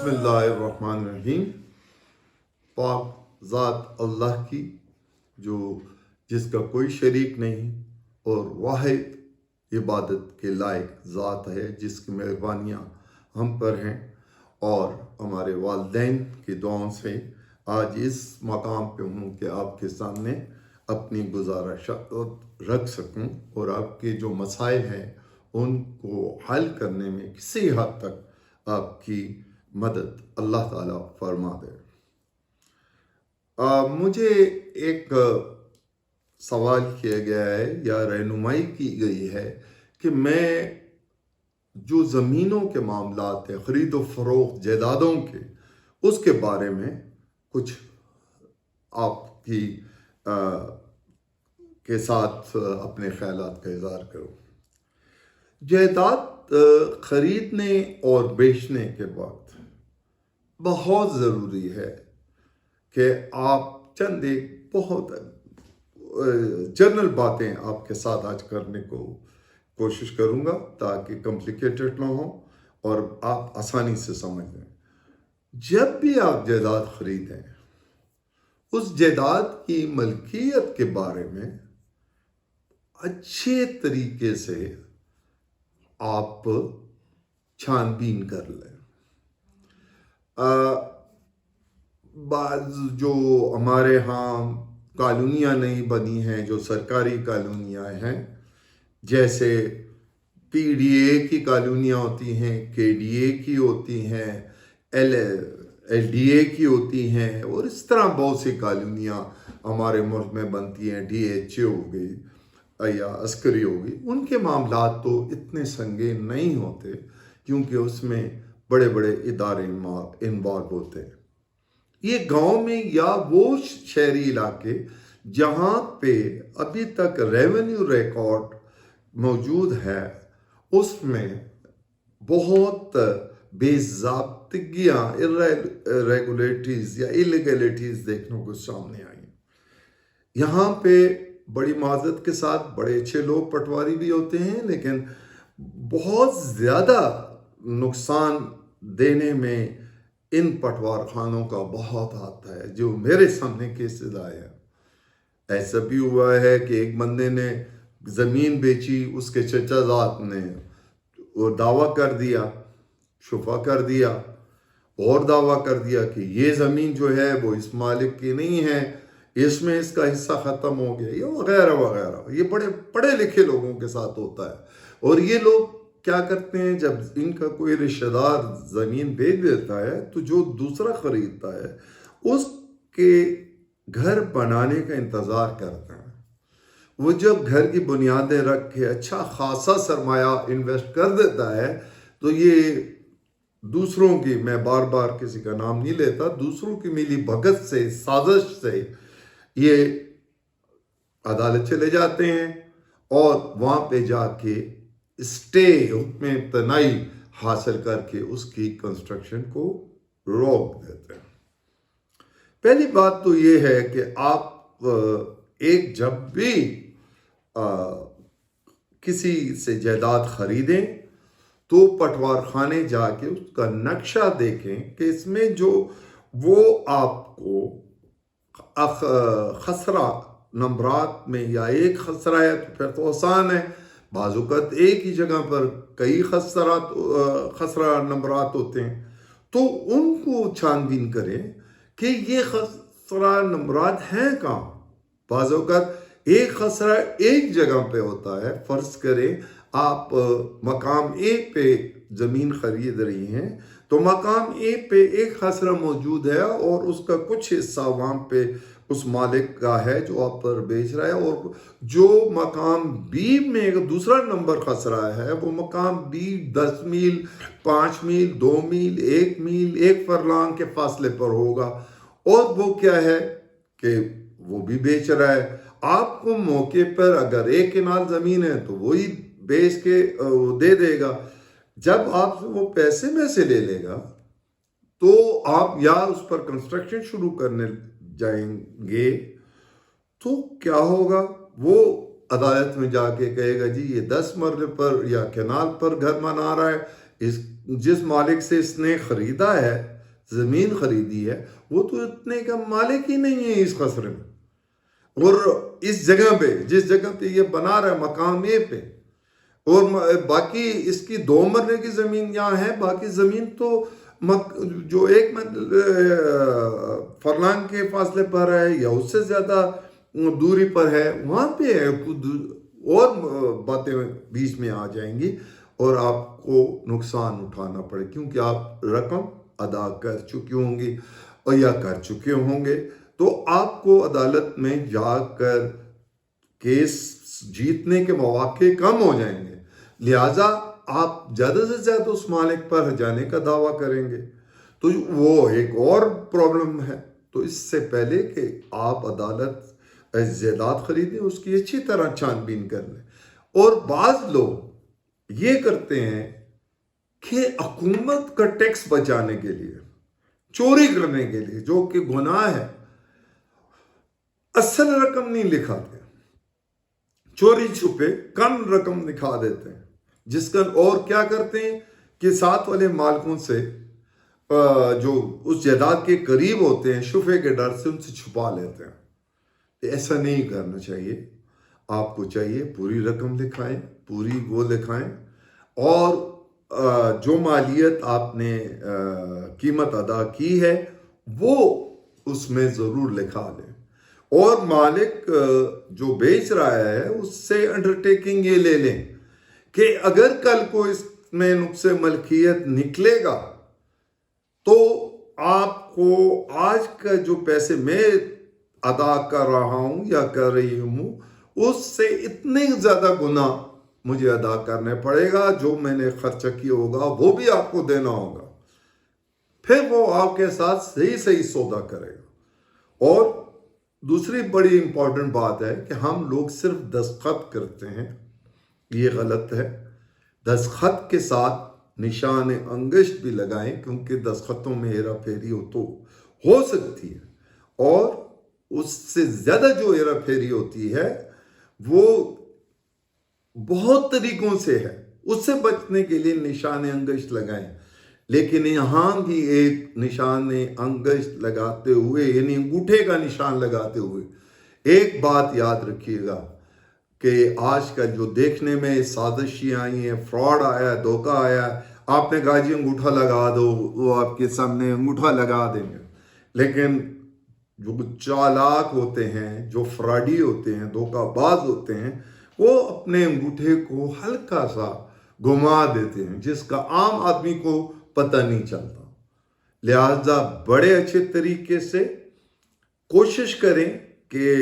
बिस्मिल्लाहिर्रहमानिर्रहीम। पाक ज़ात अल्लाह की जो जिसका कोई शरीक नहीं और वाहिद इबादत के लायक ज़ात है, जिसकी मेहरबानियाँ हम पर हैं और हमारे वालिदैन की दुआओं से आज इस मकाम पे हूँ कि आपके सामने अपनी गुजारिश रख सकूँ और आपके जो मसाइल हैं उनको हल करने में किसी हद तक आपकी मदद अल्लाह ताला फरमा दे। मुझे एक सवाल किया गया है या रहनुमाई की गई है कि मैं जो ज़मीनों के मामलात है, ख़रीद व फ़रोख्त जायदादों के, उसके बारे में कुछ आपकी के साथ अपने ख़यालात का इज़हार करूँ। जायदाद ख़रीदने और बेचने के वक्त बहुत ज़रूरी है कि आप चंद एक बहुत जनरल बातें आपके साथ आज करने को कोशिश करूँगा ताकि कॉम्प्लिकेटेड ना हो और आप आसानी से समझ लें। जब भी आप जायदाद ख़रीदें, उस जायदाद की मलकियत के बारे में अच्छे तरीके से आप छानबीन कर लें। बाज़ जो हमारे यहाँ कॉलोनियाँ नहीं बनी हैं, जो सरकारी कॉलोनियाँ हैं, जैसे पीडीए की कॉलोनियाँ होती हैं, केडीए की होती हैं, एलडीए की होती हैं और इस तरह बहुत सी कॉलोनियाँ हमारे मुल्क में बनती हैं। डीएचए हो गई या अस्करी हो गई। उनके मामलात तो इतने संगीन नहीं होते क्योंकि उसमें बड़े बड़े इदारे इन्वॉल्व होते हैं। ये गांव में या वो शहरी इलाके जहाँ पे अभी तक रेवेन्यू रिकॉर्ड मौजूद है, उसमें बहुत बेज़ाब्तियाँ, इरेगुलरिटीज़ या इलीगलिटीज़ देखने को सामने आई। यहाँ पे बड़ी माजरत के साथ बड़े अच्छे लोग पटवारी भी होते हैं, लेकिन बहुत ज़्यादा नुकसान देने में इन पटवार खानों का बहुत आता है। जो मेरे सामने केसेस आए हैं, ऐसा भी हुआ है कि एक बंदे ने ज़मीन बेची, उसके चचाजात ने वो दावा कर दिया, शुफा कर दिया और दावा कर दिया कि ये ज़मीन जो है वो इस मालिक की नहीं है, इसमें इसका हिस्सा ख़त्म हो गया, ये वगैरह वगैरह। ये बड़े पढ़े लिखे लोगों के साथ होता है। और ये लोग क्या करते हैं, जब इनका कोई रिश्तेदार ज़मीन बेच देता है तो जो दूसरा ख़रीदता है उसके घर बनाने का इंतज़ार करते हैं। वो जब घर की बुनियादें रख के अच्छा खासा सरमाया इन्वेस्ट कर देता है तो ये दूसरों की, मैं बार बार किसी का नाम नहीं लेता, दूसरों की मिली भगत से, साजिश से ये अदालत चले जाते हैं और वहाँ पे जाके स्टे में तनाई हासिल करके उसकी कंस्ट्रक्शन को रोक देते हैं। पहली बात तो ये है कि आप जब भी किसी से जायदाद खरीदें तो पटवार खाने जाके उसका नक्शा देखें कि इसमें जो वो आपको खसरा नंबरात में या एक खसरा है तो फिर तो आसान है। बाज़ एक ही जगह पर कई खसरा नंबरात होते हैं, तो उनको छानबीन करें कि ये खसरा नंबरात हैं कहाँ। बाज़ एक खसरा एक जगह पे होता है। फ़र्ज़ करें आप मकाम ए पे ज़मीन ख़रीद रही हैं तो मकाम ए पे एक खसरा मौजूद है और उसका कुछ हिस्सा वहाँ पे उस मालिक का है जो आप पर बेच रहा है, और जो मकाम बी में एक दूसरा नंबर खसरा है वो मकाम बी 10 मील, 5 मील, 2 मील, 1 मील, 1 फरलांग के फासले पर होगा। और वो क्या है कि वो भी बेच रहा है। आपको मौके पर अगर एक किनाल ज़मीन है तो वही बेच के दे देगा। जब आप वो पैसे में से ले लेगा तो आप या उस पर कंस्ट्रक्शन शुरू करने जाएंगे तो क्या होगा, वो अदालत में जाके कहेगा जी ये 10 मरले पर या कैनाल पर घर बना रहा है, जिस मालिक से इसने खरीदा है زمین خریدی ہے وہ تو اتنے کا مالک ہی نہیں ہے اس قصر میں، اور اس جگہ پہ جس جگہ پہ یہ بنا رہا ہے مقام اے پہ، اور باقی اس کی 2 مرلے کی زمین یہاں ہے، باقی زمین تو جو 1 فرلانگ کے فاصلے پر ہے یا اس سے زیادہ دوری پر ہے وہاں پہ ہے، اور باتیں بیچ میں آ جائیں گی اور آپ کو نقصان اٹھانا پڑے، کیونکہ آپ رقم ادا کر چکے ہوں گے اور یا کر چکے ہوں گے، تو آپ کو عدالت میں جا کر کیس جیتنے کے مواقع کم ہو جائیں گے، لہٰذا آپ زیادہ سے زیادہ اس مالک پر جانے کا دعویٰ کریں گے، تو وہ ایک اور پرابلم ہے۔ تو اس سے پہلے کہ آپ عدالت جائیداد خریدیں اس کی اچھی طرح چھان بین کر لیں۔ اور بعض لوگ یہ کرتے ہیں کہ حکومت کا ٹیکس بچانے کے لیے، چوری کرنے کے لیے، جو کہ گناہ ہے، اصل رقم نہیں لکھاتے، چوری چھپے کم رقم لکھا دیتے ہیں، جس کا اور کیا کرتے ہیں کہ ساتھ والے مالکوں سے جو اس جائیداد کے قریب ہوتے ہیں شفے کے ڈر سے ان سے چھپا لیتے ہیں۔ ایسا نہیں کرنا چاہیے، آپ کو چاہیے پوری رقم لکھائیں، پوری وہ لکھائیں، اور جو مالیت آپ نے قیمت ادا کی ہے وہ اس میں ضرور لکھا لیں، اور مالک جو بیچ رہا ہے اس سے انڈرٹیکنگ یہ لے لیں کہ اگر کل کو اس میں نقص ملکیت نکلے گا تو آپ کو آج کا جو پیسے میں ادا کر رہا ہوں یا کر رہی ہوں اس سے اتنے زیادہ گنا مجھے ادا کرنے پڑے گا، جو میں نے خرچہ کیا ہوگا وہ بھی آپ کو دینا ہوگا، پھر وہ آپ کے ساتھ صحیح سودا کرے گا۔ اور دوسری بڑی امپورٹنٹ بات ہے کہ ہم لوگ صرف دستخط کرتے ہیں، یہ غلط ہے۔ دستخط کے ساتھ نشان انگشت بھی لگائیں، کیونکہ دستخطوں میں ہیرا پھیری ہو سکتی ہے، اور اس سے زیادہ جو ہیرا پھیری ہوتی ہے وہ بہت طریقوں سے ہے، اس سے بچنے کے لیے نشان انگشت لگائیں۔ لیکن یہاں بھی ایک نشان انگشت لگاتے ہوئے، یعنی انگوٹھے کا نشان لگاتے ہوئے، ایک بات یاد رکھیے گا کہ آج کل جو دیکھنے میں سازشیں آئی ہیں، فراڈ آیا ہے، دھوکہ آیا ہے، آپ نے کہا جی انگوٹھا لگا دو، وہ آپ کے سامنے انگوٹھا لگا دیں گے، لیکن جو چالاک ہوتے ہیں، جو فراڈی ہوتے ہیں، دھوکہ باز ہوتے ہیں، وہ اپنے انگوٹھے کو ہلکا سا گھما دیتے ہیں جس کا عام آدمی کو پتہ نہیں چلتا۔ لہذا بڑے اچھے طریقے سے کوشش کریں کہ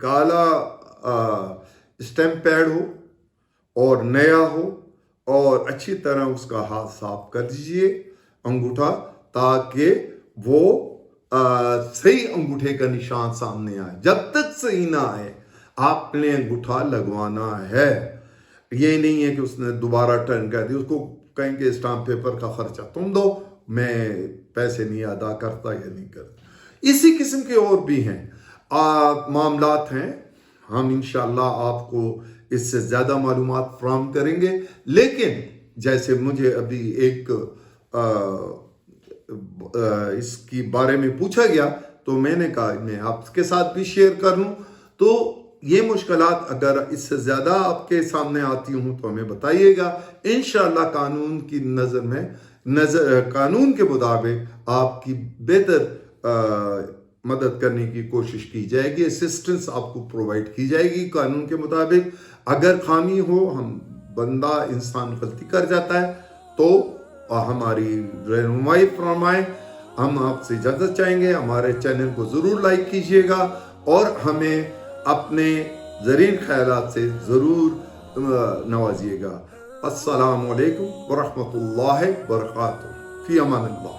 کالا اسٹیمپ پیڈ ہو اور نیا ہو، اور اچھی طرح اس کا ہاتھ صاف کر دیجئے انگوٹھا، تاکہ وہ صحیح انگوٹھے کا نشان سامنے آئے۔ جب تک صحیح نہ آئے آپ نے انگوٹھا لگوانا ہے۔ یہ نہیں ہے کہ اس نے دوبارہ ٹرن کر دی، اس کو کہیں کہ اسٹامپ پیپر کا خرچہ تم دو، میں پیسے نہیں ادا کرتا یا نہیں کرتا۔ اسی قسم کے اور بھی ہیں معاملات ہیں، ہم انشاءاللہ آپ کو اس سے زیادہ معلومات فراہم کریں گے، لیکن جیسے مجھے ابھی ایک اس کی بارے میں پوچھا گیا تو میں نے کہا میں آپ کے ساتھ بھی شیئر کر لوں۔ تو یہ مشکلات اگر اس سے زیادہ آپ کے سامنے آتی ہوں تو ہمیں بتائیے گا، انشاءاللہ قانون کی قانون کے مطابق آپ کی بہتر مدد کرنے کی کوشش کی جائے گی، اسسٹنس آپ کو پرووائڈ کی جائے گی قانون کے مطابق۔ اگر خامی ہو، بندہ انسان غلطی کر جاتا ہے تو ہماری رہنمائی فرمائیں۔ ہم آپ سے اجازت چاہیں گے، ہمارے چینل کو ضرور لائک کیجئے گا اور ہمیں اپنے زرین خیالات سے ضرور نوازیے گا۔ السلام علیکم ورحمۃ اللہ وبرکاتہ، فی امان اللہ۔